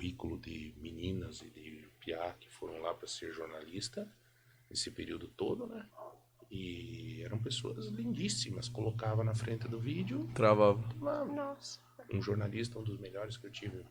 currículo de meninas e de piá que foram lá para ser jornalista esse período todo, né? E eram pessoas lindíssimas. Colocava na frente do vídeo. Travava. Nossa. Um jornalista, um dos melhores que eu tive.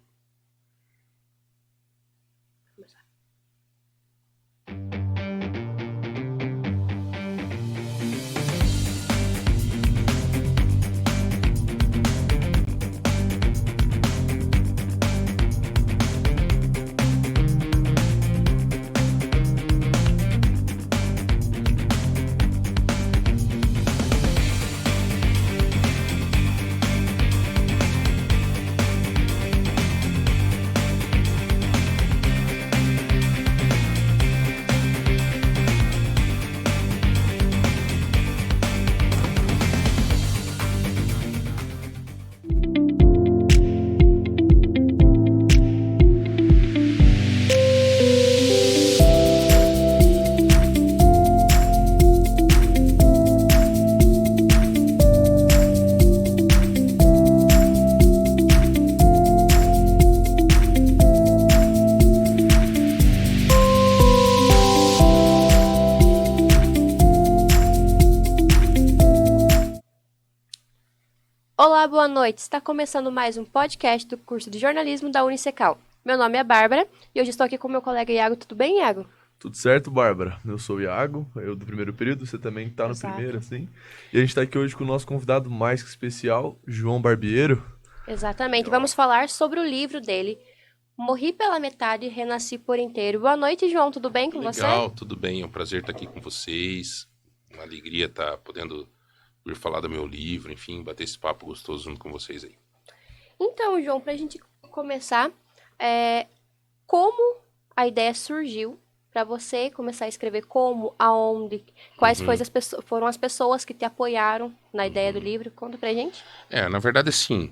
Olá, boa noite. Está começando mais um podcast do curso de jornalismo da Unicecal. Meu nome é Bárbara e hoje estou aqui com meu colega Iago. Tudo bem, Iago? Tudo certo, Bárbara? Eu sou o Iago, eu do primeiro período, você também tá no Exato. primeiro, assim. E a gente tá aqui hoje com o nosso convidado mais que especial, João Barbiero. Exatamente. Vamos falar sobre o livro dele, Morri pela Metade, Renasci por Inteiro. Boa noite, João. Tudo bem com você? Legal, tudo bem. É um prazer estar aqui com vocês. Uma alegria estar podendo vir falar do meu livro, enfim, bater esse papo gostoso junto com vocês aí. Então, João, para a gente começar, como a ideia surgiu para você começar a escrever? Como, aonde, quais foram as pessoas que te apoiaram na ideia do livro? Conta pra gente. Na verdade, assim,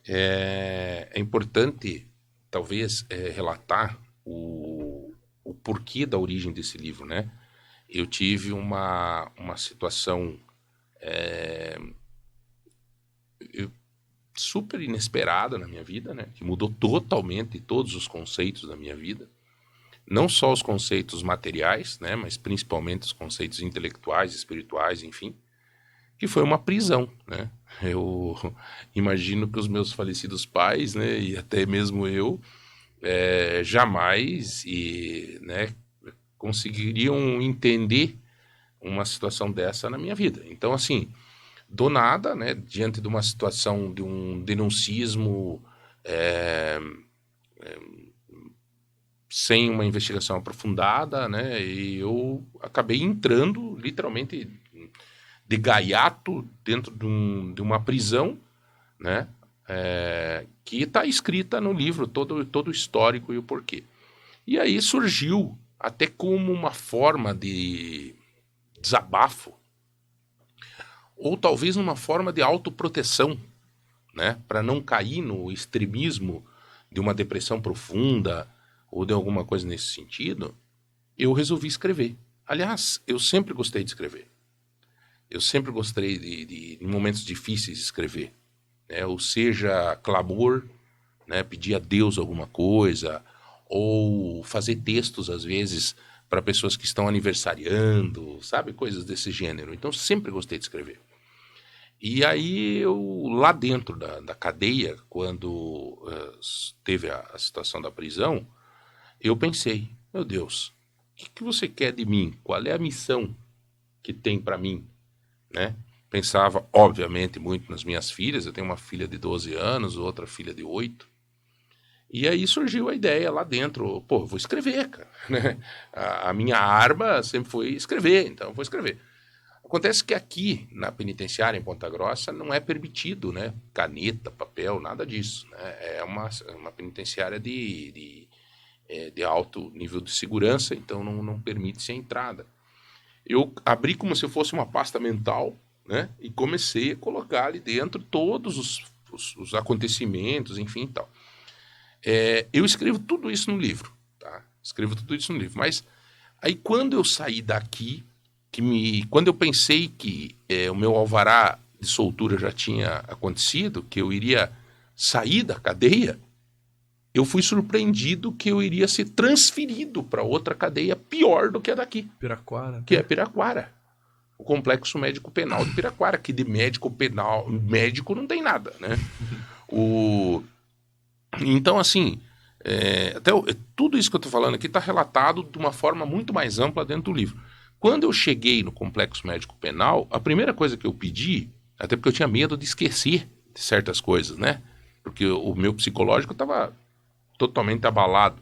é importante, talvez, relatar o porquê da origem desse livro, né? Eu tive uma situação super inesperada na minha vida, né? Que mudou totalmente todos os conceitos da minha vida. Não só os conceitos materiais, né? Mas principalmente os conceitos intelectuais, espirituais, enfim. Que foi uma prisão, né? Eu imagino que os meus falecidos pais, né? E até mesmo eu, jamais conseguiriam entender uma situação dessa na minha vida. Então, assim, do nada, né, diante de uma situação de um denuncismo sem uma investigação aprofundada, né, e eu acabei entrando literalmente de gaiato dentro de uma prisão, né, que está escrita no livro todo o histórico e o porquê. E aí surgiu até como uma forma de desabafo, ou talvez uma forma de autoproteção, né, para não cair no extremismo de uma depressão profunda ou de alguma coisa nesse sentido, eu resolvi escrever. Aliás, eu sempre gostei de escrever. Eu sempre gostei de em momentos difíceis, escrever. Né, ou seja, clamor, né, pedir a Deus alguma coisa, ou fazer textos, às vezes, para pessoas que estão aniversariando, sabe? Coisas desse gênero. Então, sempre gostei de escrever. E aí, eu, lá dentro da cadeia, quando teve a situação da prisão, eu pensei, meu Deus, o que você quer de mim? Qual é a missão que tem para mim? Né? Pensava, obviamente, muito nas minhas filhas. Eu tenho uma filha de 12 anos, outra filha de 8. E aí surgiu a ideia lá dentro, pô, vou escrever, cara. Né? A minha arma sempre foi escrever, então eu vou escrever. Acontece que aqui, na penitenciária, em Ponta Grossa, não é permitido, né? Caneta, papel, nada disso. Né? É uma penitenciária de alto nível de segurança, então não permite-se a entrada. Eu abri como se fosse uma pasta mental, né? E comecei a colocar ali dentro todos os acontecimentos, enfim e tal. Eu escrevo tudo isso no livro, tá? Escrevo tudo isso no livro, mas aí quando eu saí daqui, quando eu pensei que o meu alvará de soltura já tinha acontecido, que eu iria sair da cadeia, eu fui surpreendido que eu iria ser transferido para outra cadeia pior do que a daqui, Piraquara. que é Piraquara. O Complexo Médico Penal de Piraquara, que de médico penal, médico não tem nada, né? Então, assim, tudo isso que eu estou falando aqui está relatado de uma forma muito mais ampla dentro do livro. Quando eu cheguei no Complexo Médico Penal, a primeira coisa que eu pedi, até porque eu tinha medo de esquecer de certas coisas, né? Porque o meu psicológico estava totalmente abalado.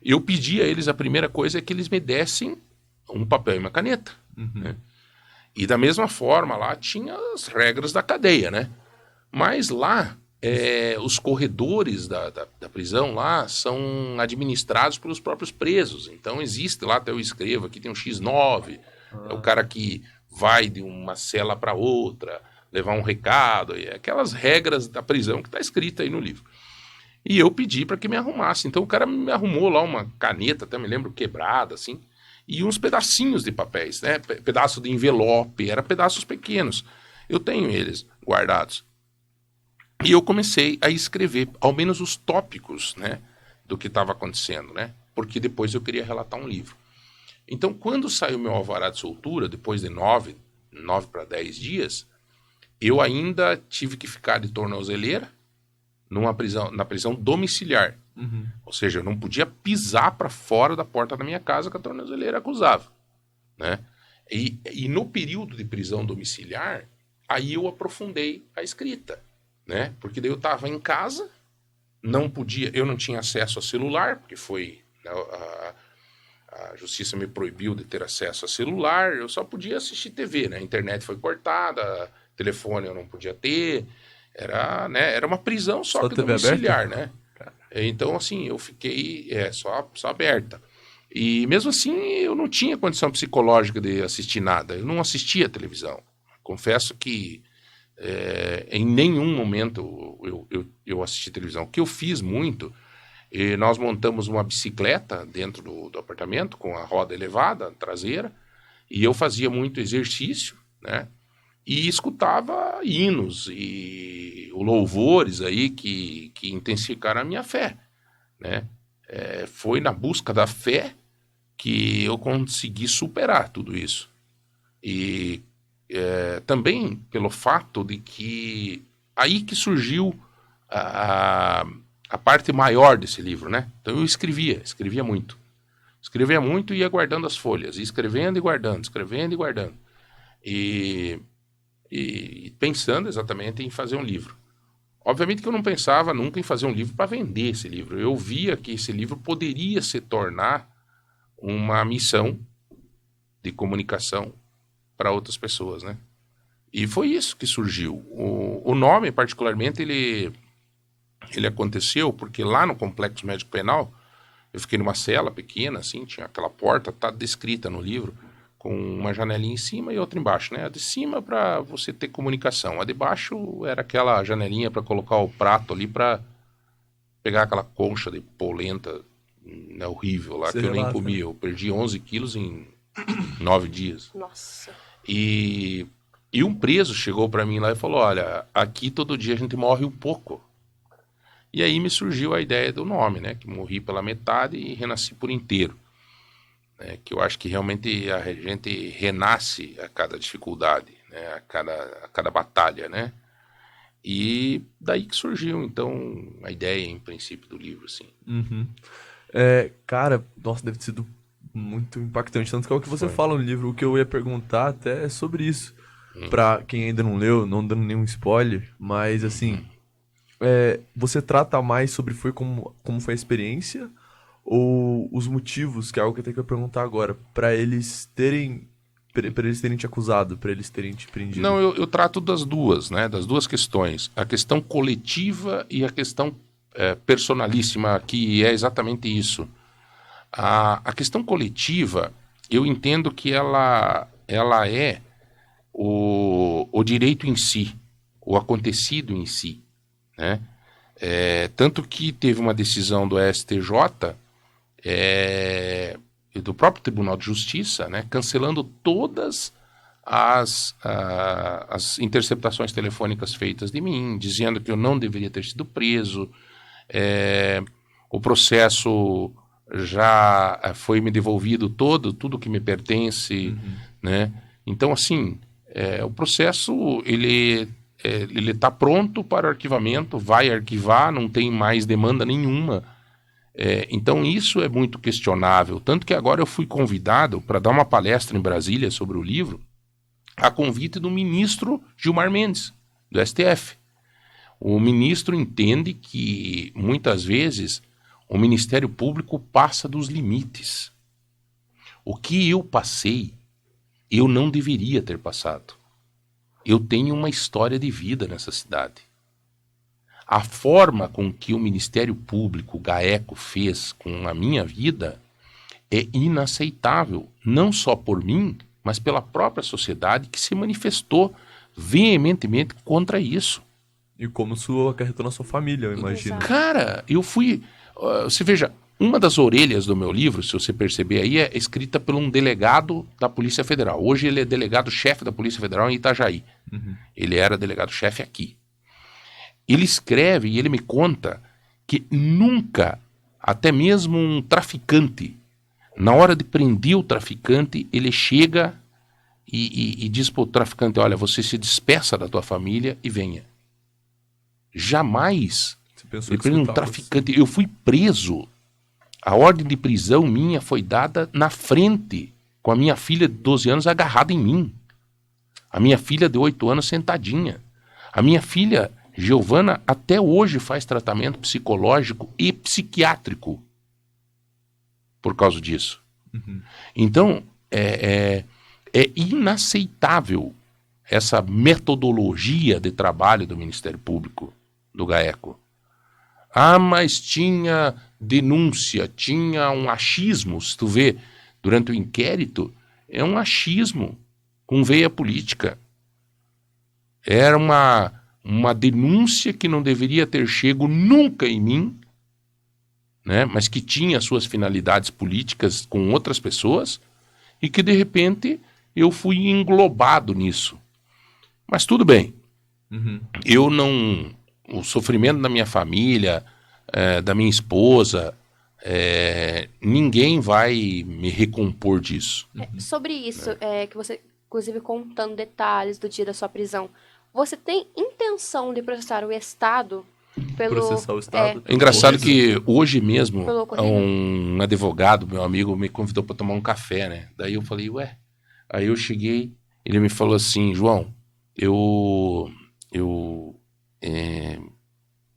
Eu pedi a eles, a primeira coisa é que eles me dessem um papel e uma caneta. Né? E da mesma forma, lá tinha as regras da cadeia, né? Mas lá, os corredores da prisão lá são administrados pelos próprios presos. Então existe lá, até eu escrevo, aqui tem um X9, é o cara que vai de uma cela para outra, levar um recado, aquelas regras da prisão que está escrita aí no livro. E eu pedi para que me arrumasse. Então o cara me arrumou lá uma caneta, até me lembro, quebrada, assim, e uns pedacinhos de papéis, né? Pedaço de envelope, eram pedaços pequenos. Eu tenho eles guardados. E eu comecei a escrever, ao menos os tópicos, né, do que estava acontecendo, né? Porque depois eu queria relatar um livro. Então, quando saiu meu alvará de soltura, depois de 9 para 10 dias, eu ainda tive que ficar de tornozeleira na prisão domiciliar. Ou seja, eu não podia pisar para fora da porta da minha casa que a tornozeleira acusava, né? E no período de prisão domiciliar, aí eu aprofundei a escrita, né? Porque daí eu estava em casa, eu não tinha acesso a celular, porque a justiça me proibiu de ter acesso a celular, eu só podia assistir TV, né? A internet foi cortada, telefone eu não podia ter, era uma prisão só que TV domiciliar, aberta? né? Então, assim, eu fiquei só aberta. E mesmo assim, eu não tinha condição psicológica de assistir nada. Eu não assistia televisão. Confesso que em nenhum momento eu assisti televisão. O que eu fiz muito, nós montamos uma bicicleta dentro do apartamento, com a roda elevada, traseira, e eu fazia muito exercício, né? E escutava hinos e louvores aí que intensificaram a minha fé, né? Foi na busca da fé que eu consegui superar tudo isso. E também pelo fato de que aí que surgiu a parte maior desse livro, né? Então eu escrevia muito. Escrevia muito e ia guardando as folhas, escrevendo e guardando, escrevendo e guardando. E pensando exatamente em fazer um livro. Obviamente que eu não pensava nunca em fazer um livro para vender esse livro. Eu via que esse livro poderia se tornar uma missão de comunicação para outras pessoas, né? E foi isso que surgiu. O nome, particularmente, ele aconteceu porque lá no Complexo Médico Penal, eu fiquei numa cela pequena, assim, tinha aquela porta, tá descrita no livro, com uma janelinha em cima e outra embaixo, né? A de cima para você ter comunicação, a de baixo era aquela janelinha para colocar o prato ali para pegar aquela concha de polenta, né, horrível lá, Você que eu nem relata, comia. né? Eu perdi 11 quilos em 9 dias. Nossa. E um preso chegou para mim lá e falou, olha, aqui todo dia a gente morre um pouco. E aí me surgiu a ideia do nome, né? Que morri pela metade e renasci por inteiro. Que eu acho que realmente a gente renasce a cada dificuldade, né? a cada batalha, né? E daí que surgiu, então, a ideia, em princípio, do livro, assim. Cara, nossa, deve ter sido muito impactante. Tanto que é o que você Foi. fala no livro. O que eu ia perguntar até é sobre isso. Pra quem ainda não leu, não dando nenhum spoiler, mas assim, você trata mais sobre como foi a experiência ou os motivos, que é algo que eu tenho que perguntar agora, pra eles terem te acusado, pra eles terem te prendido. Não, eu trato das duas, né? Das duas questões. A questão coletiva e a questão personalíssima, que é exatamente isso. A questão coletiva, eu entendo que ela é o direito em si, o acontecido em si, né? Tanto que teve uma decisão do STJ e do próprio Tribunal de Justiça, né, cancelando todas as interceptações telefônicas feitas de mim, dizendo que eu não deveria ter sido preso O processo já foi me devolvido tudo que me pertence, né? Então, assim, o processo, ele está pronto para arquivamento, vai arquivar, não tem mais demanda nenhuma. Então, isso é muito questionável. Tanto que agora eu fui convidado para dar uma palestra em Brasília sobre o livro, a convite do ministro Gilmar Mendes, do STF. O ministro entende que, muitas vezes, o Ministério Público passa dos limites. O que eu passei, eu não deveria ter passado. Eu tenho uma história de vida nessa cidade. A forma com que o Ministério Público, o GAECO, fez com a minha vida é inaceitável, não só por mim, mas pela própria sociedade que se manifestou veementemente contra isso. E como isso acarretou na sua família, eu imagino. Exato. Cara, eu fui... você veja, uma das orelhas do meu livro, se você perceber aí, é escrita por um delegado da Polícia Federal. Hoje ele é delegado-chefe da Polícia Federal em Itajaí. Ele era delegado-chefe aqui. Ele escreve e ele me conta que nunca, até mesmo um traficante, na hora de prender o traficante, ele chega e diz para o traficante, olha, você se despeça da tua família e venha. Jamais. Ele prende um traficante. Eu fui preso. A ordem de prisão minha foi dada na frente, com a minha filha de 12 anos agarrada em mim. A minha filha de 8 anos sentadinha. A minha filha, Giovana, até hoje faz tratamento psicológico e psiquiátrico por causa disso. Então, é inaceitável essa metodologia de trabalho do Ministério Público, do GAECO. Ah, mas tinha denúncia, tinha um achismo, se tu vê, durante o inquérito, é um achismo com veia política. Era uma denúncia que não deveria ter chego nunca em mim, né, mas que tinha suas finalidades políticas com outras pessoas, e que de repente eu fui englobado nisso. Mas tudo bem. Eu não... O sofrimento da minha família, da minha esposa, ninguém vai me recompor disso. Sobre isso, que você, inclusive, contando detalhes do dia da sua prisão, você tem intenção de processar o Estado pelo... Processar o Estado? É engraçado que hoje mesmo Pelo um advogado, meu amigo, me convidou para tomar um café, né? Daí eu falei, ué. Aí eu cheguei, ele me falou assim, João,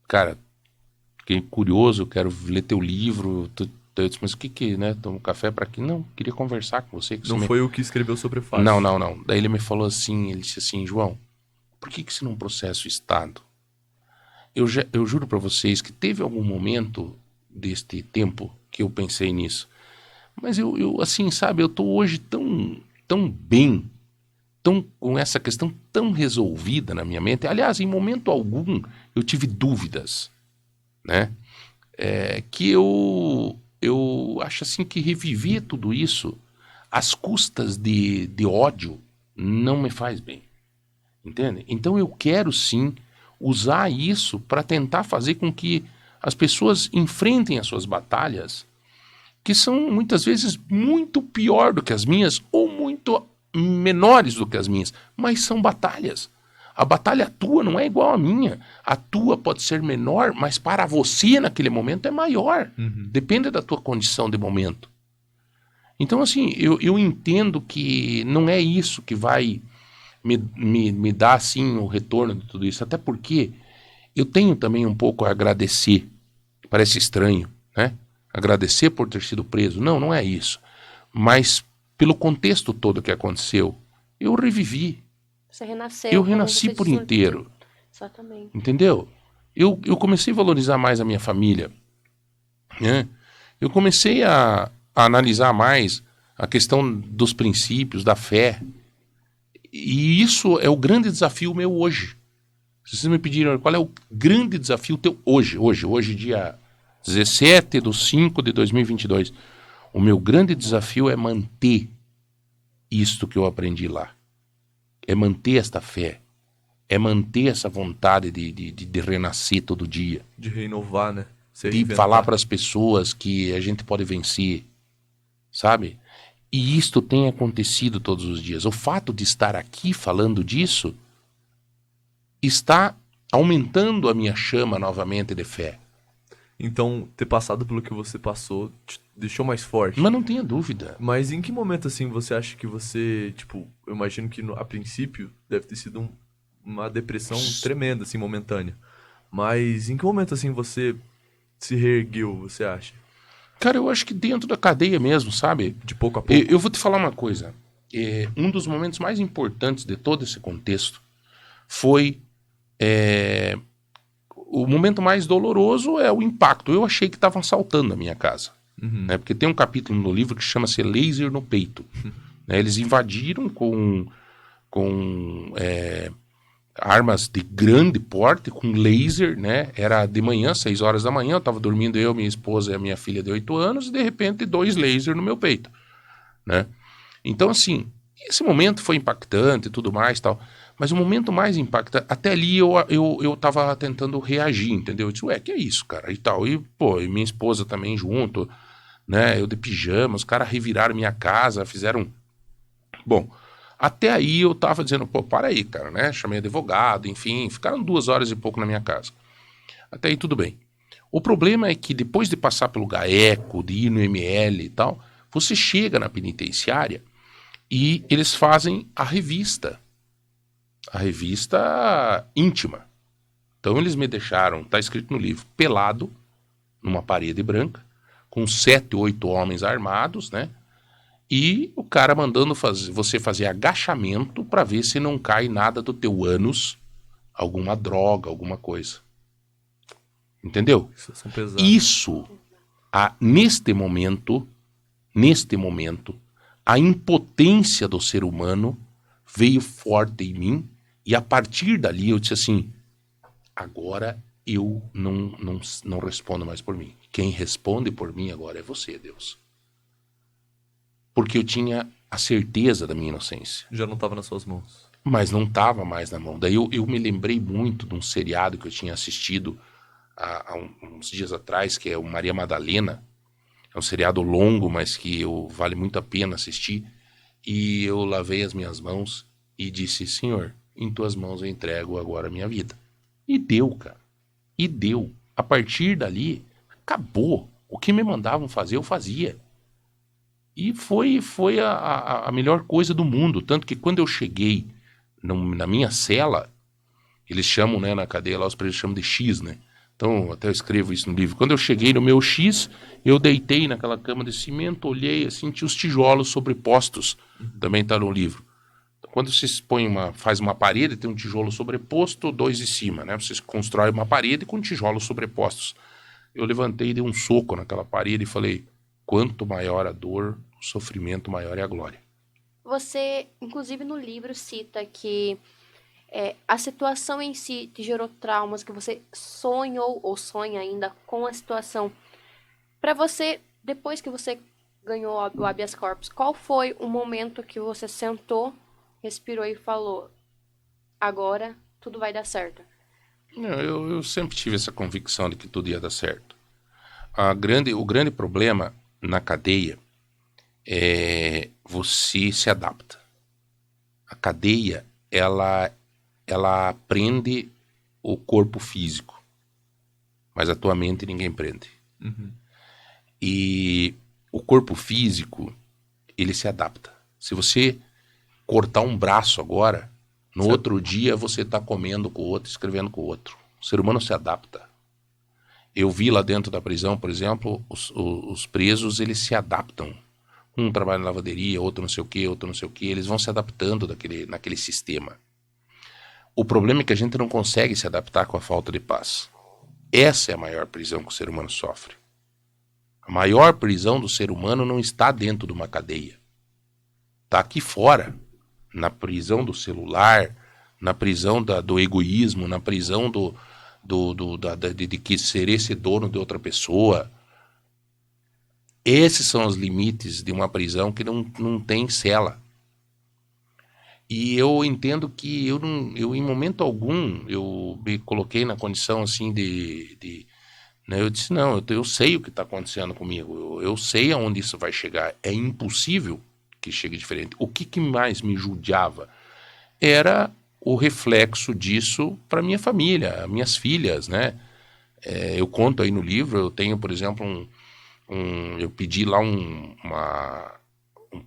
cara, fiquei curioso, quero ler teu livro. Eu disse, mas o que, né? Tomo café para quê? Não, queria conversar com você. Não foi o que escreveu sobre o prefácio. Não. Daí ele me falou assim, ele disse assim, João, por que você não processa o Estado? Eu juro para vocês que teve algum momento deste tempo que eu pensei nisso. Mas eu assim, sabe, eu tô hoje tão bem, com essa questão tão resolvida na minha mente. Aliás, em momento algum eu tive dúvidas, né? Que eu acho assim que reviver tudo isso às custas de ódio não me faz bem, entende? Então eu quero sim usar isso para tentar fazer com que as pessoas enfrentem as suas batalhas, que são muitas vezes muito pior do que as minhas ou muito menores do que as minhas, mas são batalhas. A batalha tua não é igual à minha. A tua pode ser menor, mas para você naquele momento é maior. Depende da tua condição de momento. Então, assim, eu entendo que não é isso que vai me dar, assim, o retorno de tudo isso. Até porque eu tenho também um pouco a agradecer. Parece estranho, né? Agradecer por ter sido preso. Não é isso. Mas pelo contexto todo que aconteceu, eu revivi. Você renasceu. Eu renasci por inteiro. Exatamente. Entendeu? Eu comecei a valorizar mais a minha família, né? Eu comecei a analisar mais a questão dos princípios, da fé. E isso é o grande desafio meu hoje. Se vocês me pediram qual é o grande desafio teu hoje, dia 17/5/2022, o meu grande desafio é manter isto que eu aprendi lá. É manter esta fé. É manter essa vontade de renascer todo dia. De renovar, né? Se de reinventar. falar para as pessoas que a gente pode vencer, sabe? E isto tem acontecido todos os dias. O fato de estar aqui falando disso está aumentando a minha chama novamente de fé. Então, ter passado pelo que você passou te deixou mais forte. Mas não tenha dúvida. Mas em que momento, assim, você acha que você, tipo, eu imagino que a princípio deve ter sido uma depressão tremenda, assim, momentânea. Mas em que momento, assim, você se reergueu, você acha? Cara, eu acho que dentro da cadeia mesmo, sabe? De pouco a pouco? Eu vou te falar uma coisa. Um dos momentos mais importantes de todo esse contexto foi o momento mais doloroso é o impacto. Eu achei que estavam assaltando a minha casa. Né? Porque tem um capítulo no livro que chama-se Laser no Peito. Né? Eles invadiram com armas de grande porte, com laser, né? Era de manhã, 6 horas da manhã, eu estava dormindo, eu, minha esposa e a minha filha de 8 anos, e de repente 2 lasers no meu peito. Né? Então, assim, esse momento foi impactante e tudo mais tal. Mas o momento mais impactante, até ali eu tava tentando reagir, entendeu? Eu disse, ué, que é isso, cara? E tal. E, pô, e minha esposa também junto, né? Eu de pijama, os caras reviraram minha casa, fizeram. Bom, até aí eu tava dizendo, pô, para aí, cara, né? Chamei advogado, enfim, ficaram 2 horas e pouco na minha casa. Até aí tudo bem. O problema é que depois de passar pelo GAECO, de ir no ML e tal, você chega na penitenciária e eles fazem a revista íntima. Então eles me deixaram, tá escrito no livro, pelado, numa parede branca, com 7, 8 homens armados, né? E o cara mandando você fazer agachamento para ver se não cai nada do teu ânus, alguma droga, alguma coisa. Entendeu? São pesados. Isso, neste momento, a impotência do ser humano veio forte em mim e a partir dali eu disse assim, agora eu não respondo mais por mim. Quem responde por mim agora é você, Deus. Porque eu tinha a certeza da minha inocência. Já não estava nas suas mãos. Mas não estava mais na mão. Daí eu me lembrei muito de um seriado que eu tinha assistido há uns dias atrás, que é o Maria Madalena. É um seriado longo, mas que vale muito a pena assistir. E eu lavei as minhas mãos e disse, Senhor, em tuas mãos eu entrego agora a minha vida. E deu, cara. E deu. A partir dali, acabou. O que me mandavam fazer, eu fazia. E foi a melhor coisa do mundo. Tanto que quando eu cheguei na minha cela, eles chamam, né, na cadeia lá, os presos chamam de X, né? Então, até eu escrevo isso no livro. Quando eu cheguei no meu X, eu deitei naquela cama de cimento, olhei assim, tinha os tijolos sobrepostos. Também está no livro. Então, quando você faz uma parede, tem um tijolo sobreposto, 2 em cima, né? Você constrói uma parede com tijolos sobrepostos. Eu levantei e dei um soco naquela parede e falei, quanto maior a dor, o sofrimento maior é a glória. Você, inclusive no livro, cita que a situação em si te gerou traumas, que você sonhou ou sonha ainda com a situação. Para você, depois que você ganhou o habeas corpus, qual foi o momento que você sentou, respirou e falou, agora tudo vai dar certo? Não, eu sempre tive essa convicção de que tudo ia dar certo. O grande problema na cadeia é você se adapta. A cadeia, ela prende o corpo físico, mas a tua mente ninguém prende. E o corpo físico, ele se adapta. Se você cortar um braço agora, no outro dia você está comendo com o outro, escrevendo com o outro. O ser humano se adapta. Eu vi lá dentro da prisão, por exemplo, os presos, eles se adaptam. Um trabalha na lavanderia, outro não sei o que, eles vão se adaptando naquele sistema. O problema é que a gente não consegue se adaptar com a falta de paz. Essa é a maior prisão que o ser humano sofre. A maior prisão do ser humano não está dentro de uma cadeia. Está aqui fora, na prisão do celular, na prisão do egoísmo, na prisão de que ser esse dono de outra pessoa. Esses são os limites de uma prisão que não tem cela. E eu entendo que eu em momento algum, eu me coloquei na condição assim né? Eu disse, não, eu sei o que está acontecendo comigo, eu sei aonde isso vai chegar, é impossível que chegue diferente. O que mais me judiava era o reflexo disso para minha família, minhas filhas, né? Eu conto aí no livro, eu tenho, por exemplo, eu pedi lá um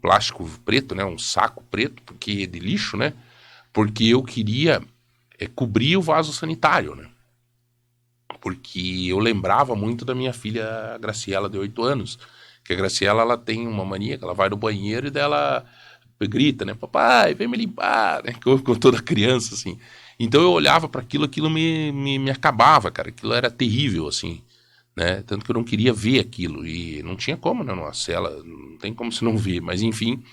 plástico preto, né? Um saco preto, porque de lixo, né? Porque eu queria cobrir o vaso sanitário, né? Porque eu lembrava muito da minha filha Graciela, de 8 anos. Que a Graciela, ela tem uma mania que ela vai no banheiro e dela grita, né? Papai, vem me limpar, né? Com toda criança, assim. Então eu olhava para aquilo, aquilo me acabava, cara. Aquilo era terrível, assim, né? Tanto que eu não queria ver aquilo. E não tinha como, né? Nossa, ela não tem como se não ver. Mas enfim,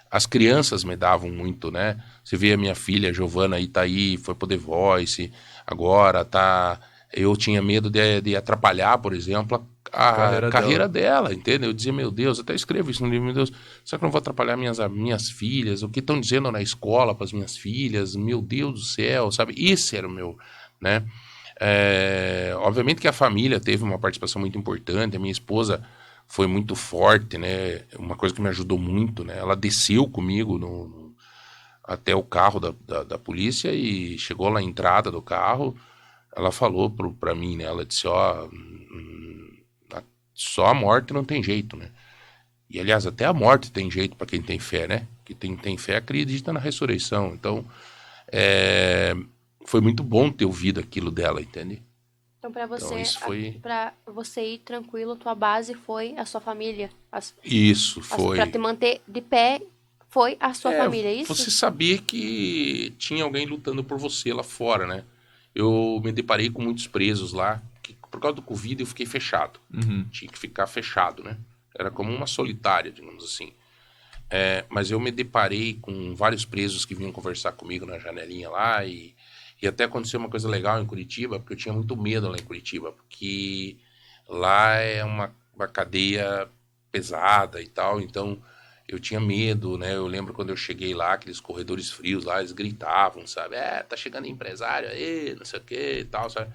as crianças me davam muito, né? Você vê a minha filha, a Giovana, aí tá aí, foi pro The Voice, agora tá. Eu tinha medo de atrapalhar, por exemplo, a Carreira carreira dela. dela, entende? Eu dizia, meu Deus, até escrevo isso no livro, meu Deus, será que eu não vou atrapalhar minhas filhas? O que estão dizendo na escola para as minhas filhas? Meu Deus do céu, sabe? Esse era o meu, né? Obviamente que a família teve uma participação muito importante, a minha esposa foi muito forte, né? Uma coisa que me ajudou muito, né? Ela desceu comigo até o carro da polícia e chegou lá na entrada do carro. Ela falou pra mim, né? Ela disse: Ó, só a morte não tem jeito, né? E aliás, até a morte tem jeito para quem tem fé, né? Que tem fé acredita na ressurreição. Então, é, foi muito bom ter ouvido aquilo dela, entende? Então, Então, isso foi. para você ir tranquilo, tua base foi a sua família. Isso Para te foi. manter de pé, foi a sua É, família, é isso? você saber que tinha alguém lutando por você lá fora, né? Eu me deparei com muitos presos lá, que por causa do Covid eu fiquei fechado. Uhum. Tinha que ficar fechado, né? Era como uma solitária, digamos assim. Mas eu me deparei com vários presos que vinham conversar comigo na janelinha lá e até aconteceu uma coisa legal em Curitiba, porque eu tinha muito medo lá em Curitiba, porque lá é uma cadeia pesada e tal, então eu tinha medo, né? Eu lembro quando eu cheguei lá, aqueles corredores frios lá, eles gritavam, sabe? Tá chegando empresário aí, não sei o que e tal, sabe?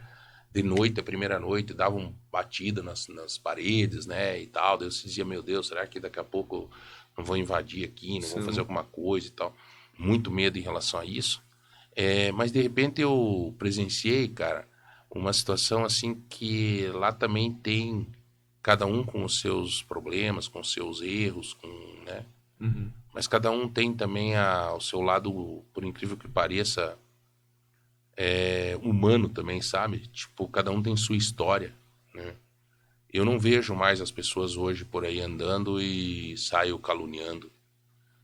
De noite, a primeira noite, davam batida nas paredes, né, e tal. Daí eu dizia, meu Deus, será que daqui a pouco não vão invadir aqui, não vão fazer Sim. alguma coisa e tal? Muito medo em relação a isso. Mas de repente eu presenciei, cara, uma situação assim que lá também tem cada um com os seus problemas, com os seus erros, né? Uhum. Mas cada um tem também o seu lado, por incrível que pareça, humano também, sabe? Tipo, cada um tem sua história, né? Eu não vejo mais as pessoas hoje por aí andando e saio caluniando,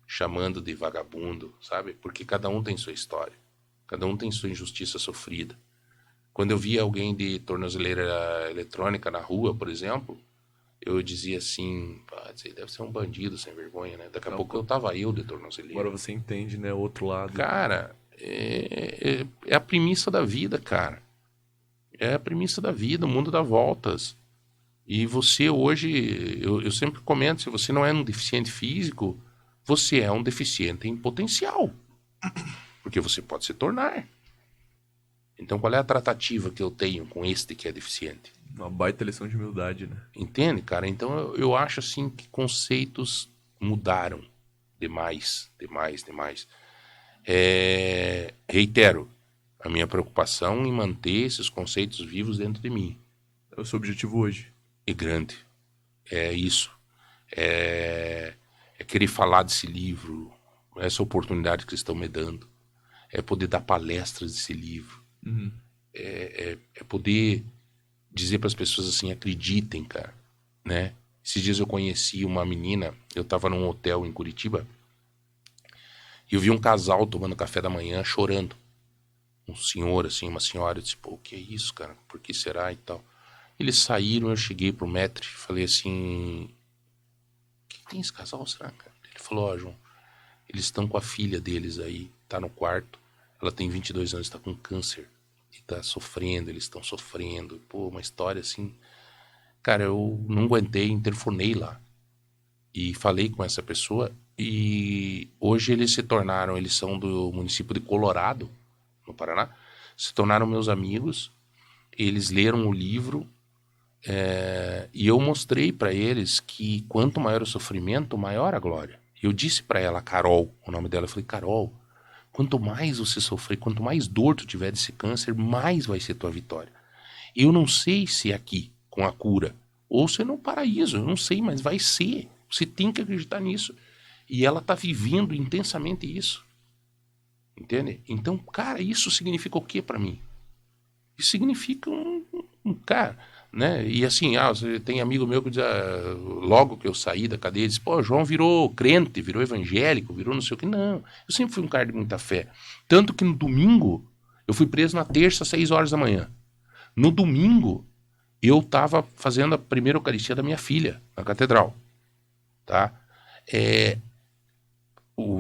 chamando de vagabundo, sabe? Porque cada um tem sua história, cada um tem sua injustiça sofrida. Quando eu via alguém de tornozeleira eletrônica na rua, por exemplo, eu dizia assim, pá, esse aí deve ser um bandido sem vergonha, né? Daqui a Não, pouco eu tava eu de agora tornozeleira. você entende, né, o outro lado. Cara, é a premissa da vida, cara. É a premissa da vida, o mundo dá voltas. E você hoje, eu sempre comento, se você não é um deficiente físico, você é um deficiente em potencial. Porque você pode se tornar. Então qual é a tratativa que eu tenho com este que é deficiente? Uma baita lição de humildade, né? Entende, cara? Então eu acho assim que conceitos mudaram demais, demais, demais. Reitero, a minha preocupação em manter esses conceitos vivos dentro de mim. É o seu objetivo hoje. E grande. É isso. É querer falar desse livro, essa oportunidade que eles estão me dando. É poder dar palestras desse livro. Uhum. É poder dizer para as pessoas assim, acreditem, cara, né? Esses dias eu conheci uma menina, eu tava num hotel em Curitiba, e eu vi um casal tomando café da manhã chorando. Um senhor, assim, uma senhora, eu disse, pô, o que é isso, cara? Por que será e tal? Eles saíram, eu cheguei pro maître, falei assim, o que tem esse casal, será, cara? Ele falou, ó, João, eles estão com a filha deles aí, tá no quarto, ela tem 22 anos, tá com câncer, e tá sofrendo, eles estão sofrendo, pô, uma história assim. Cara, eu não aguentei, interfonei lá e falei com essa pessoa e hoje eles são do município de Colorado, no Paraná, se tornaram meus amigos, eles leram o livro, E eu mostrei para eles que quanto maior o sofrimento, maior a glória. Eu disse para ela, Carol, o nome dela, eu falei, Carol, quanto mais você sofrer, quanto mais dor tu tiver desse câncer, mais vai ser tua vitória. Eu não sei se é aqui, com a cura, ou se é no paraíso, eu não sei, mas vai ser. Você tem que acreditar nisso. E ela tá vivendo intensamente isso. Entende? Então, cara, isso significa o que para mim? Isso significa um cara, né? E assim, você tem amigo meu que diz, logo que eu saí da cadeia, diz, pô, João virou crente, virou evangélico, virou não sei o que. Não, eu sempre fui um cara de muita fé. Tanto que no domingo, eu fui preso na terça, às 6 horas da manhã. No domingo, eu estava fazendo a primeira Eucaristia da minha filha, na catedral, tá?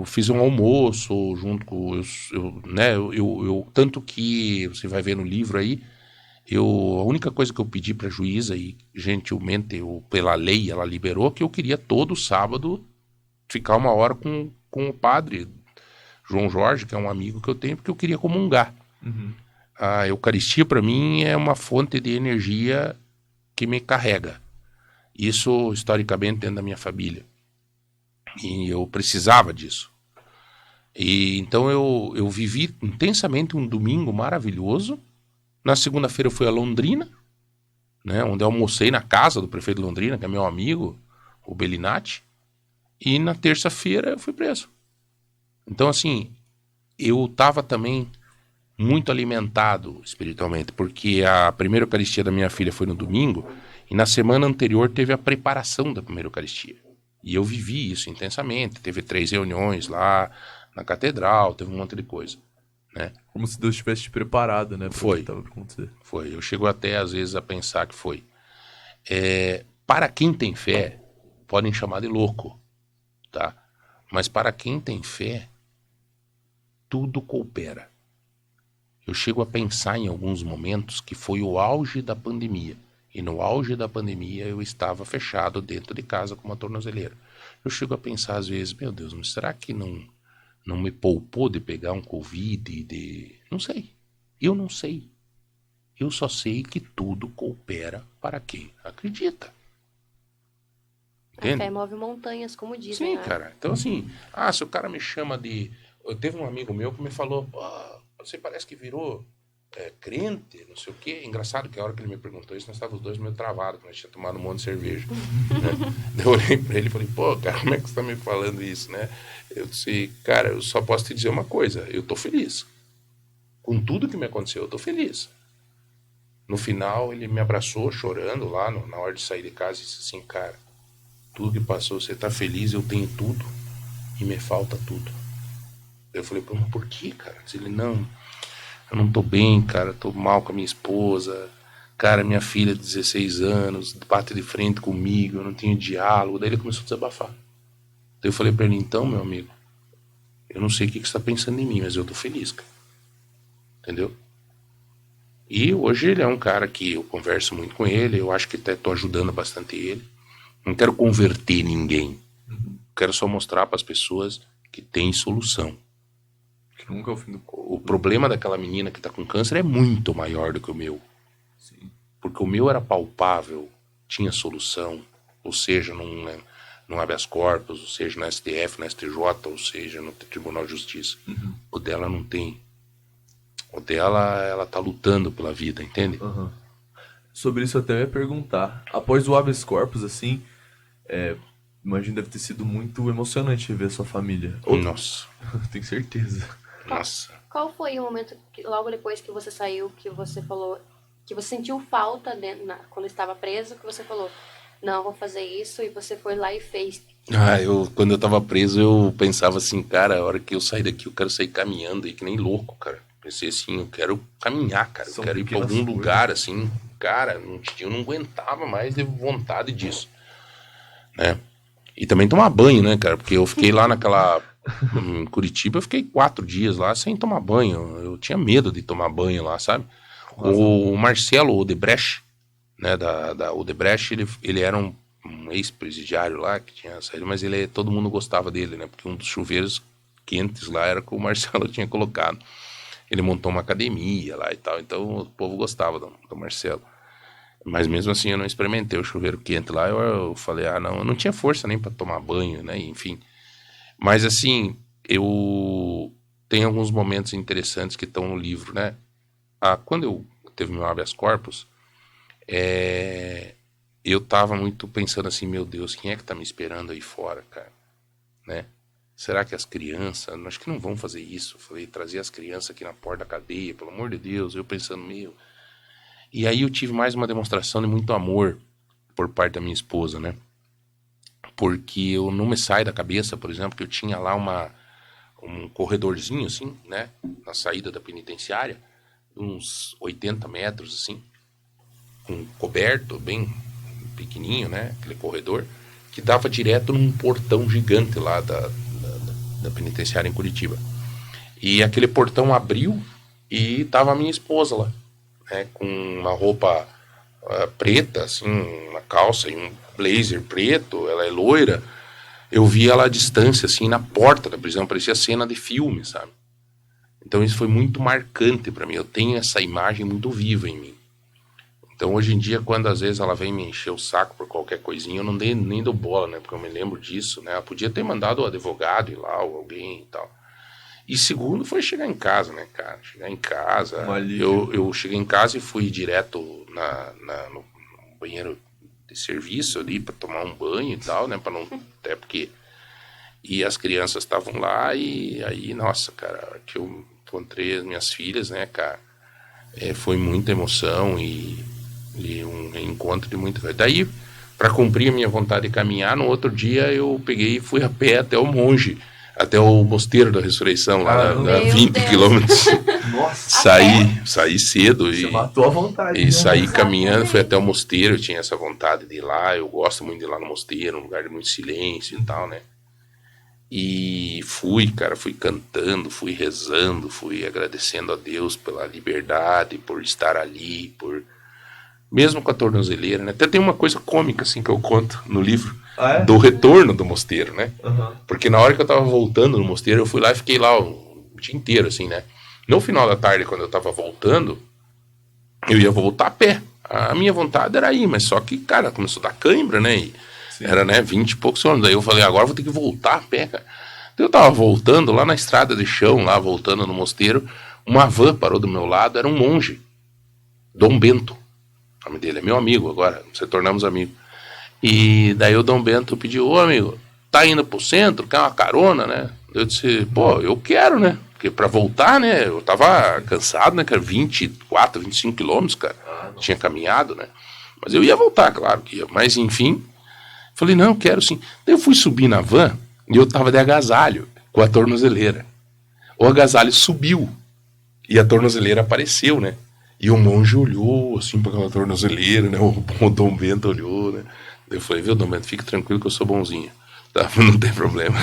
Fiz um almoço junto com né? Tanto que você vai ver no livro aí, a única coisa que eu pedi para a juíza e gentilmente pela lei ela liberou que eu queria todo sábado ficar 1 hora com o padre João Jorge, que é um amigo que eu tenho, porque eu queria comungar. A Eucaristia para mim é uma fonte de energia que me carrega. Isso historicamente dentro da minha família. E eu precisava disso. E então eu vivi intensamente um domingo maravilhoso. Na segunda-feira eu fui a Londrina, né, onde eu almocei na casa do prefeito de Londrina, que é meu amigo, o Bellinati. E na terça-feira eu fui preso. Então, assim, eu estava também muito alimentado espiritualmente, porque a primeira Eucaristia da minha filha foi no domingo, e na semana anterior teve a preparação da primeira Eucaristia. E eu vivi isso intensamente. Teve 3 reuniões lá na catedral, teve um monte de coisa, né? Como se Deus tivesse te preparado, né? Foi. Tava pra acontecer. Foi. Eu chego até às vezes a pensar que foi. Para quem tem fé, podem chamar de louco, tá? Mas para quem tem fé, tudo coopera. Eu chego a pensar em alguns momentos que foi o auge da pandemia. E no auge da pandemia eu estava fechado dentro de casa com uma tornozeleira. Eu chego a pensar às vezes, meu Deus, mas será que não me poupou de pegar um Covid? Não sei. Eu não sei. Eu só sei que tudo coopera para quem acredita. A fé move montanhas, como dizem. Sim, né? cara. Então assim, se o cara me chama de... Teve um amigo meu que me falou, você parece que virou crente, não sei o quê. Engraçado que a hora que ele me perguntou isso, nós estávamos os dois meio travados, que nós tínhamos tomado um monte de cerveja. Né? Eu olhei pra ele e falei, pô, cara, como é que você tá me falando isso, né? Eu disse, cara, eu só posso te dizer uma coisa, eu tô feliz. Com tudo que me aconteceu, eu tô feliz. No final, ele me abraçou, chorando lá, na hora de sair de casa, e disse assim, cara, tudo que passou, você tá feliz, eu tenho tudo, e me falta tudo. Eu falei, pô, mas por que, cara? Ele, não, eu não tô bem, cara, tô mal com a minha esposa, cara, minha filha de 16 anos, bate de frente comigo, eu não tenho diálogo. Daí ele começou a desabafar. Daí eu falei pra ele, então, meu amigo, eu não sei o que você tá pensando em mim, mas eu tô feliz, cara. Entendeu? E hoje ele é um cara que eu converso muito com ele, eu acho que até tô ajudando bastante ele. Não quero converter ninguém. Quero só mostrar para as pessoas que tem solução. Que nunca é o fim do O problema daquela menina que tá com câncer é muito maior do que o meu. Sim. Porque o meu era palpável, tinha solução, ou seja, num habeas corpus, ou seja, no STF, no STJ, ou seja, no Tribunal de Justiça. O dela não tem. O dela, ela tá lutando pela vida, entende? Sobre isso eu até ia perguntar. Após o habeas corpus, assim, imagino deve ter sido muito emocionante ver sua família. Nossa. Tenho certeza. Nossa. Qual foi o momento, logo depois que você saiu, que você falou, que você sentiu falta quando estava preso, que você falou, não, vou fazer isso, e você foi lá e fez? Quando eu tava preso, eu pensava assim, cara, a hora que eu sair daqui, eu quero sair caminhando aí, que nem louco, cara. Pensei assim, eu quero caminhar, cara. Eu quero ir pra algum lugar, assim, cara, eu não aguentava mais de vontade disso, né? E também tomar banho, né, cara? Porque eu fiquei lá em Curitiba, eu fiquei 4 dias lá sem tomar banho. Eu tinha medo de tomar banho lá, sabe? O Marcelo Odebrecht, né, da Odebrecht, ele era um ex-presidiário lá que tinha saído, mas todo mundo gostava dele, né? Porque um dos chuveiros quentes lá era que o Marcelo tinha colocado. Ele montou uma academia lá e tal, então o povo gostava do Marcelo. Mas mesmo assim eu não experimentei o chuveiro quente lá. Eu falei, não, eu não tinha força nem para tomar banho, né? Enfim. Mas assim, eu tenho alguns momentos interessantes que estão no livro, né? Quando eu teve meu habeas corpus, eu tava muito pensando assim, meu Deus, quem é que tá me esperando aí fora, cara? Né? Será que as crianças, acho que não vão fazer isso? Eu falei, trazer as crianças aqui na porta da cadeia, pelo amor de Deus. Eu pensando, E aí eu tive mais uma demonstração de muito amor por parte da minha esposa, né? Porque eu não me sai da cabeça, por exemplo, que eu tinha lá um corredorzinho, assim, né? Na saída da penitenciária, uns 80 metros, assim, com coberto, bem pequenininho, né? Aquele corredor, que dava direto num portão gigante lá da penitenciária em Curitiba. E aquele portão abriu e tava a minha esposa lá, né? Com uma roupa preta, assim, uma calça e um blazer preto, ela é loira. Eu vi ela à distância, assim, na porta da prisão, parecia cena de filme, sabe? Então isso foi muito marcante para mim, eu tenho essa imagem muito viva em mim. Então hoje em dia, quando às vezes ela vem me encher o saco por qualquer coisinha, eu não nem dou bola, né? Porque eu me lembro disso, né? Ela podia ter mandado o advogado ir lá, ou alguém e tal. E segundo foi chegar em casa, né, cara? Chegar em casa. Eu cheguei em casa e fui direto no banheiro de serviço ali para tomar um banho e tal, né? Para não. Até porque. E as crianças estavam lá e aí, nossa, cara, que eu encontrei as minhas filhas, né, cara? Foi muita emoção e um encontro de muita. Daí, para cumprir a minha vontade de caminhar, no outro dia eu peguei e fui a pé até o monge. Até o Mosteiro da Ressurreição, lá na 20 quilômetros. Nossa. Saí cedo. Você matou a vontade. E saí caminhando, fui até o mosteiro. Eu tinha essa vontade de ir lá. Eu gosto muito de ir lá no mosteiro, um lugar de muito silêncio e tal, né? E fui, cara, fui cantando, fui rezando, fui agradecendo a Deus pela liberdade, por estar ali, mesmo com a tornozeleira, né? Até tem uma coisa cômica, assim, que eu conto no livro, do retorno do mosteiro, né? Porque na hora que eu tava voltando no mosteiro, eu fui lá e fiquei lá o dia inteiro, assim, né? No final da tarde, quando eu tava voltando, eu ia voltar a pé. A minha vontade era ir, mas só que, cara, começou a dar cãibra, né? E era, né, 20 e poucos anos. Daí eu falei, agora eu vou ter que voltar a pé, cara. Então eu tava voltando lá na estrada de chão, lá voltando no mosteiro, uma van parou do meu lado, era um monge, Dom Bento. O nome dele é meu amigo agora, se tornamos amigos. E daí o Dom Bento pediu, ô amigo, tá indo pro centro, quer uma carona, né? Eu disse, pô, eu quero, né? Porque pra voltar, né, eu tava cansado, né, cara, 24, 25 quilômetros, cara, tinha caminhado, né? Mas eu ia voltar, claro que ia, mas enfim, falei, não, eu quero sim. Daí eu fui subir na van e eu tava de agasalho com a tornozeleira. O agasalho subiu e a tornozeleira apareceu, né? E o monge olhou, assim, para aquela tornozeleira, né? O Dom Bento olhou, né? Eu falei, viu, Dom Bento, fique tranquilo que eu sou bonzinho. Tá? Não tem problema.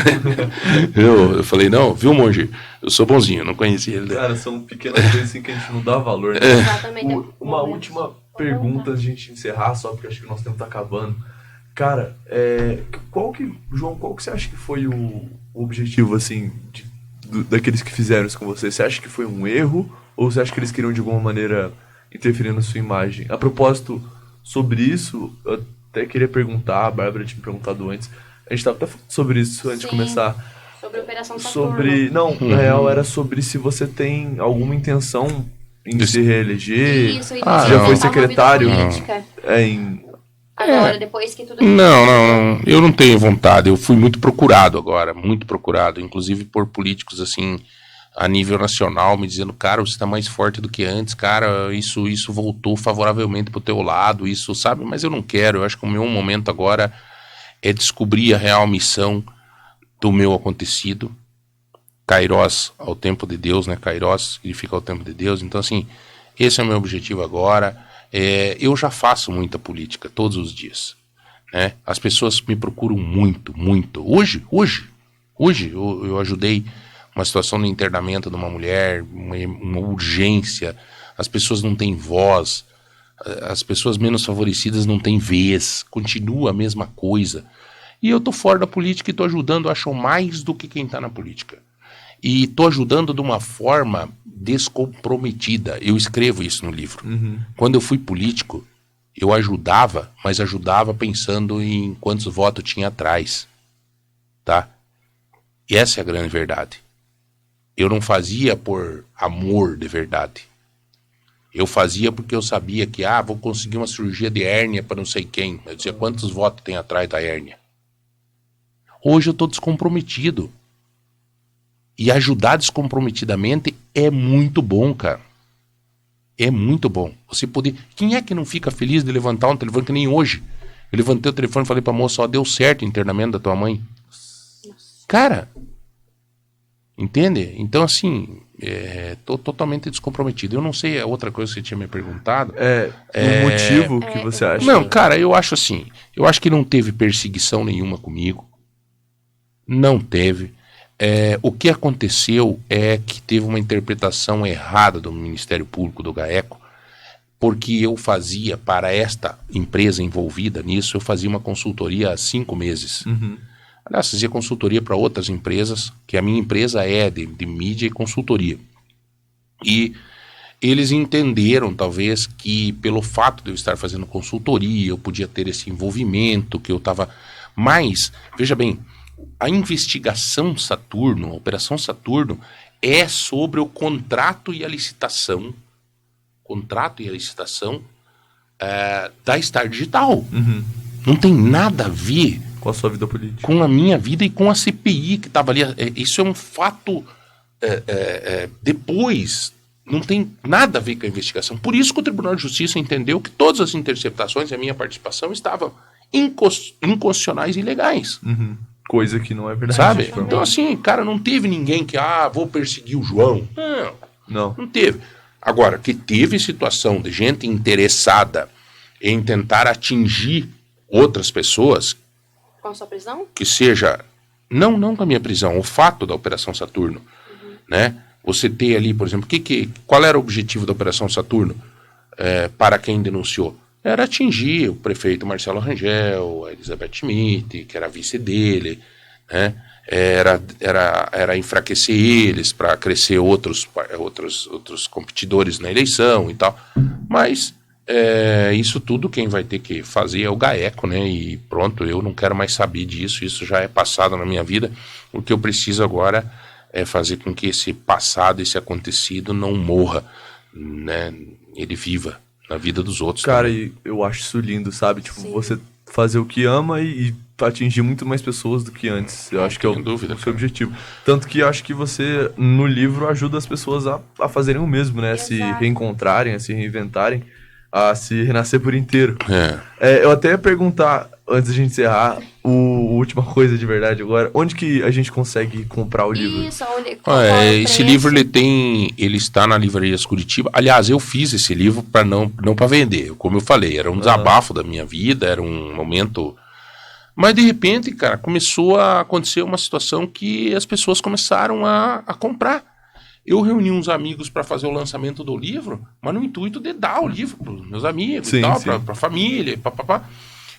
Eu falei, não, viu, monge? Eu sou bonzinho, não conhecia ele. Cara, são pequenas coisas assim que a gente não dá valor. Né? Exatamente. Uma última pergunta antes de a gente encerrar, só porque acho que o nosso tempo tá acabando. Cara, João, qual que você acha que foi o objetivo, assim, daqueles que fizeram isso com você? Você acha que foi um erro? Ou você acha que eles queriam de alguma maneira interferir na sua imagem? A propósito, sobre isso, eu até queria perguntar, a Bárbara tinha me perguntado antes, a gente estava até falando sobre isso antes de começar. Sobre a Operação Saturno. Não, na real era sobre se você tem alguma intenção em se reeleger. Isso, já foi secretário agora, depois que tudo... Não, eu não tenho vontade, eu fui muito procurado agora, muito procurado, inclusive por políticos, assim, a nível nacional, me dizendo, cara, você está mais forte do que antes, cara, isso voltou favoravelmente pro teu lado, isso, sabe, mas eu não quero, eu acho que o meu momento agora é descobrir a real missão do meu acontecido, Kairos ao tempo de Deus, né, Kairos significa ao tempo de Deus, então assim, esse é o meu objetivo agora. Eu já faço muita política todos os dias, né? As pessoas me procuram muito, muito. Hoje eu ajudei uma situação no internamento de uma mulher, uma urgência. As pessoas não têm voz, as pessoas menos favorecidas não têm vez. Continua a mesma coisa. E eu tô fora da política e tô ajudando, acho, mais do que quem tá na política. E tô ajudando de uma forma descomprometida. Eu escrevo isso no livro. Quando eu fui político, Eu ajudava, mas ajudava pensando em quantos votos tinha atrás, tá? E essa é a grande verdade. Eu não fazia por amor de verdade. Eu fazia porque eu sabia que, vou conseguir uma cirurgia de hérnia para não sei quem. Eu dizia, quantos votos tem atrás da hérnia? Hoje eu estou descomprometido. E ajudar descomprometidamente é muito bom, cara. É muito bom. Você poder... Quem é que não fica feliz de levantar um telefone que nem hoje? Eu levantei o telefone e falei pra moça, deu certo o internamento da tua mãe. Cara, entende? Então, assim, tô totalmente descomprometido. Eu não sei a outra coisa que você tinha me perguntado. O motivo que você acha? Não, cara, eu acho assim. Eu acho que não teve perseguição nenhuma comigo. Não teve. O que aconteceu é que teve uma interpretação errada do Ministério Público do GAECO, porque eu fazia para esta empresa envolvida nisso, eu fazia uma consultoria há 5 meses. Aliás, fazia consultoria para outras empresas, que a minha empresa é de mídia e consultoria. E eles entenderam, talvez, que pelo fato de eu estar fazendo consultoria, eu podia ter esse envolvimento, que eu estava... Mas, veja bem, a investigação Saturno, a Operação Saturno, é sobre o contrato e a licitação da Star Digital. Não tem nada a ver com a sua vida política, com a minha vida e com a CPI que estava ali. Isso é um fato depois, não tem nada a ver com a investigação. Por isso que o Tribunal de Justiça entendeu que todas as interceptações e a minha participação estavam inconstitucionais e ilegais. Coisa que não é verdade. Sabe? Então, assim, cara, não teve ninguém que, vou perseguir o João. Não teve. Agora, que teve situação de gente interessada em tentar atingir outras pessoas. Com a sua prisão? Que seja... Não com a minha prisão, o fato da Operação Saturno. Né? Você ter ali, por exemplo, qual era o objetivo da Operação Saturno para quem denunciou? Era atingir o prefeito Marcelo Rangel, a Elizabeth Schmidt, que era a vice dele, né? Era enfraquecer eles para crescer outros competidores na eleição e tal. Mas isso tudo quem vai ter que fazer é o GAECO, né? E pronto, eu não quero mais saber disso, isso já é passado na minha vida. O que eu preciso agora é fazer com que esse passado, esse acontecido não morra, né? Ele viva na vida dos outros. Cara, e eu acho isso lindo, sabe? Tipo, você fazer o que ama e atingir muito mais pessoas do que antes. Eu acho que é o seu objetivo. Tanto que eu acho que você, no livro, ajuda as pessoas a fazerem o mesmo, né? A se reencontrarem, a se reinventarem, a se renascer por inteiro. Eu até ia perguntar, antes da gente encerrar, a última coisa de verdade agora, onde que a gente consegue comprar o livro? Isso, esse livro ele está na Livrarias Curitiba. Aliás, eu fiz esse livro para não para vender, como eu falei, era um desabafo da minha vida, era um momento. Mas de repente, cara, começou a acontecer uma situação que as pessoas começaram a comprar. Eu reuni uns amigos para fazer o lançamento do livro, mas no intuito de dar o livro para os meus amigos e tal, para a família, papapá.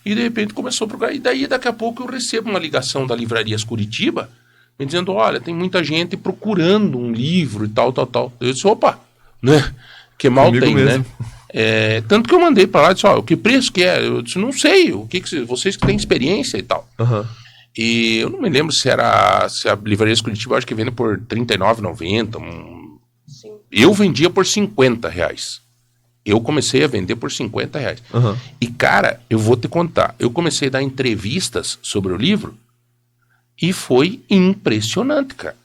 E de repente começou a procurar. E daí, daqui a pouco, eu recebo uma ligação da Livrarias Curitiba, me dizendo, olha, tem muita gente procurando um livro e tal. Eu disse, opa, né? Que mal comigo tem, mesmo. Né? Tanto que eu mandei para lá e disse, que preço que é? Eu disse, não sei, vocês que têm experiência e tal. E eu não me lembro se a Livrarias Curitiba, acho que vende por R$39,90. Eu vendia por R$50. Eu comecei a vender por R$50. E, cara, eu vou te contar. Eu comecei a dar entrevistas sobre o livro e foi impressionante, cara.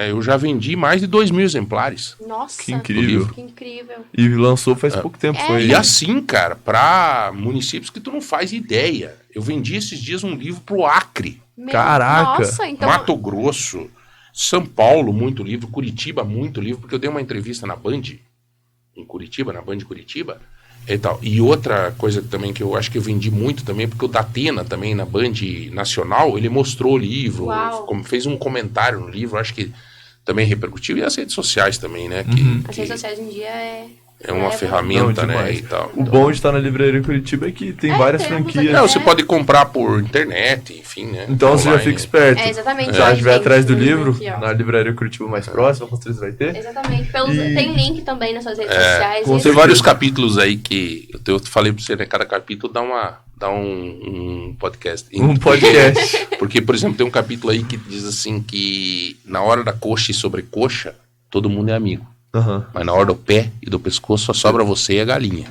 Eu já vendi mais de 2.000 exemplares. Nossa, que incrível. Que incrível. E lançou faz pouco tempo. E assim, cara, para municípios que tu não faz ideia. Eu vendi esses dias um livro pro Acre. Caraca. Nossa, então... Mato Grosso, São Paulo, muito livro. Curitiba, muito livro. Porque eu dei uma entrevista na Band, em Curitiba, na Band Curitiba. E tal. E outra coisa também que eu acho que eu vendi muito também, porque o Datena também, na Band Nacional, ele mostrou o livro, fez um comentário no livro, acho que também repercutiu. E as redes sociais também, né? As redes sociais hoje em dia É uma ferramenta, Não, né? demais. E tal. O bom de estar na livraria Curitiba é que tem várias temos franquias. Não, você pode comprar por internet, enfim, né? Então você já Online. fica esperto. Exatamente. Já estiver gente, atrás do tem livro, aqui, ó. na livraria Curitiba mais próxima, com certeza vai ter. Exatamente. E- Tem link também nas suas redes sociais. com Esse- Tem vários capítulos aí que eu falei pra você, né? Cada capítulo dá um podcast. Um podcast. Porque, por exemplo, tem um capítulo aí que diz assim que na hora da coxa e sobrecoxa, todo mundo é amigo. Aham. Mas na hora do pé e do pescoço só sobra você e a galinha.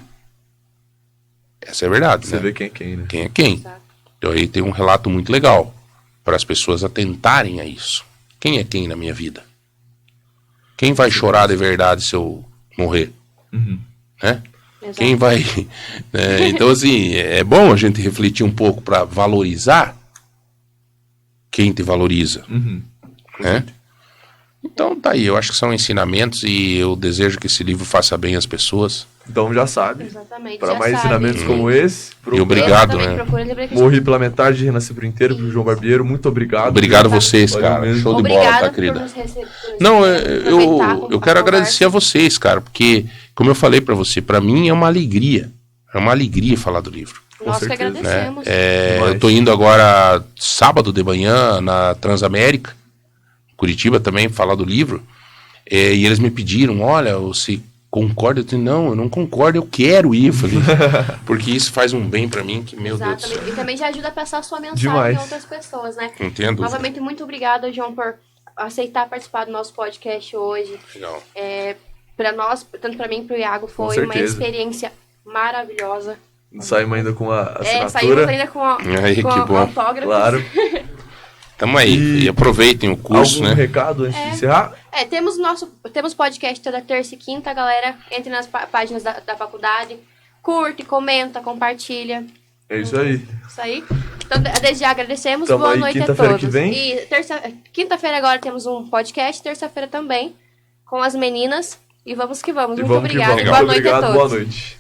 Essa é a verdade, Você né? vê quem é quem, né? Quem é quem? Exato. Então aí tem um relato muito legal para as pessoas atentarem a isso. Quem é quem na minha vida? Quem vai chorar de verdade se eu morrer? Uhum. Né? Exato. Quem vai... né? Então, assim, é bom a gente refletir um pouco para valorizar quem te valoriza. Uhum. Né? Então, tá aí. Eu acho que são ensinamentos e eu desejo que esse livro faça bem às pessoas. Então já sabe. Exatamente. Para já mais sabe. ensinamentos como esse, E obrigado, Exatamente, né? procura livro aqui. Morri pela metade de Renascer por inteiro, pro João Barbeiro. Muito obrigado. Obrigado a vocês, Valeu cara. mesmo. Show de bola, Obrigada tá, por querida? nos receber. Não, aproveitar eu quero a agradecer a conversa. vocês, cara, porque, como eu falei pra você, pra mim é uma alegria. É uma alegria falar do livro. Nós que certeza, Né? agradecemos. Demais. Eu tô indo agora sábado de manhã na Transamérica, Curitiba também, falar do livro. E eles me pediram, olha, você concorda? Eu disse, não, eu não concordo, eu quero ir. Eu falei, porque isso faz um bem pra mim que, meu Deus do céu. Exatamente. E também já ajuda a passar a sua mensagem Demais. a outras pessoas, né? Não tenho dúvida. Novamente, muito obrigada, João, por aceitar participar do nosso podcast hoje. Legal. Para nós, tanto para mim e para o Iago, foi uma certeza. experiência maravilhosa. Saímos ainda com a Saímos assinatura. ainda com, a, Aí, com que a- bom. autógrafos. Claro. Tamo aí. E aproveitem o curso, Algum né? recado antes de encerrar? Temos podcast toda terça e quinta, galera. Entre nas páginas da faculdade. Curte, comenta, compartilha. É isso aí. Isso aí. Então, desde já agradecemos. Tamo Boa aí, noite a quinta-feira todos. que vem. E quinta-feira agora temos um podcast. Terça-feira também. Com as meninas. E vamos que vamos. E Muito vamos que obrigada. vamos. Boa Muito noite a obrigado, todos. boa noite.